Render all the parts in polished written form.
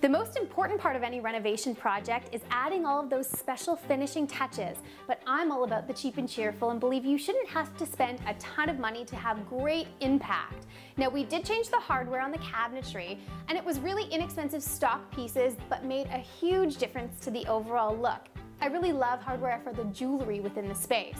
The most important part of any renovation project is adding all of those special finishing touches, but I'm all about the cheap and cheerful and believe you shouldn't have to spend a ton of money to have great impact. Now, we did change the hardware on the cabinetry, and it was really inexpensive stock pieces, but made a huge difference to the overall look. I really love hardware for the jewelry within the space.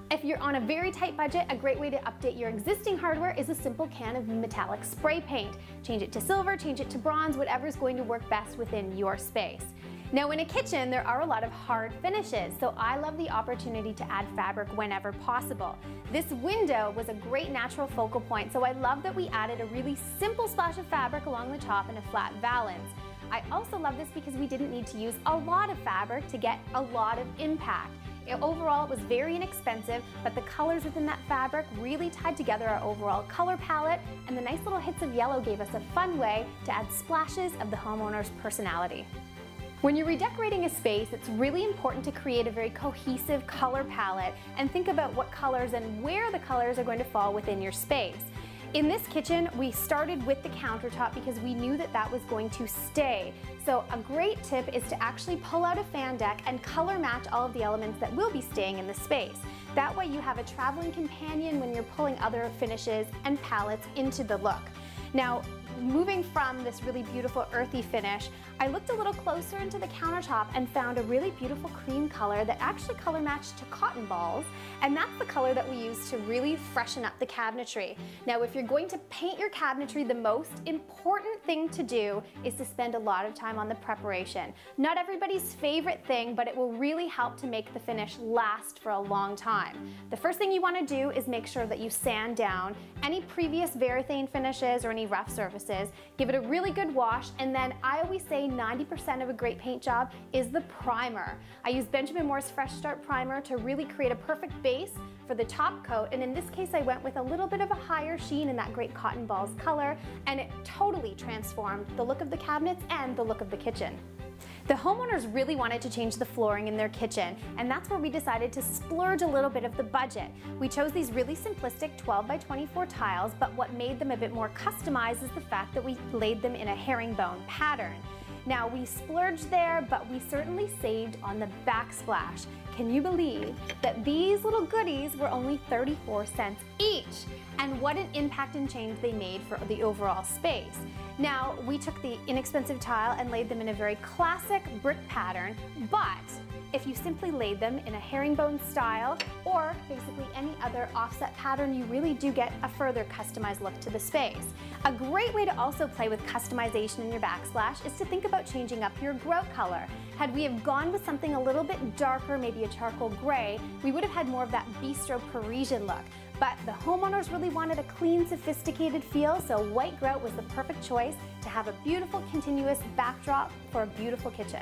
If you're on a very tight budget, a great way to update your existing hardware is a simple can of metallic spray paint. Change it to silver, change it to bronze, whatever's going to work best within your space. Now, in a kitchen, there are a lot of hard finishes, so I love the opportunity to add fabric whenever possible. This window was a great natural focal point, so I love that we added a really simple splash of fabric along the top and a flat valance. I also love this because we didn't need to use a lot of fabric to get a lot of impact. Overall, it was very inexpensive, but the colors within that fabric really tied together our overall color palette, and the nice little hits of yellow gave us a fun way to add splashes of the homeowner's personality. When you're redecorating a space, it's really important to create a very cohesive color palette and think about what colors and where the colors are going to fall within your space. In this kitchen, we started with the countertop because we knew that that was going to stay. So a great tip is to actually pull out a fan deck and color match all of the elements that will be staying in the space. That way you have a traveling companion when you're pulling other finishes and palettes into the look. Now, moving from this really beautiful earthy finish, I looked a little closer into the countertop and found a really beautiful cream color that actually color matched to cotton balls, and that's the color that we use to really freshen up the cabinetry. Now, if you're going to paint your cabinetry, the most important thing to do is to spend a lot of time on the preparation. Not everybody's favorite thing, but it will really help to make the finish last for a long time. The first thing you want to do is make sure that you sand down any previous Varathane finishes or any rough surfaces. Give it a really good wash, and then I always say 90% of a great paint job is the primer. I use Benjamin Moore's Fresh Start Primer to really create a perfect base for the top coat, and in this case I went with a little bit of a higher sheen in that great cotton balls color, and it totally transformed the look of the cabinets and the look of the kitchen. The homeowners really wanted to change the flooring in their kitchen, and that's where we decided to splurge a little bit of the budget. We chose these really simplistic 12 by 24 tiles, but what made them a bit more customized is the fact that we laid them in a herringbone pattern. Now, we splurged there, but we certainly saved on the backsplash. Can you believe that these little goodies were only 34 cents each? And what an impact and change they made for the overall space. Now, we took the inexpensive tile and laid them in a very classic brick pattern, but if you simply laid them in a herringbone style or basically any other offset pattern, you really do get a further customized look to the space. A great way to also play with customization in your backsplash is to think about changing up your grout color. Had we have gone with something a little bit darker, maybe a charcoal gray, we would have had more of that bistro Parisian look. But the homeowners really wanted a clean, sophisticated feel, so white grout was the perfect choice to have a beautiful, continuous backdrop for a beautiful kitchen.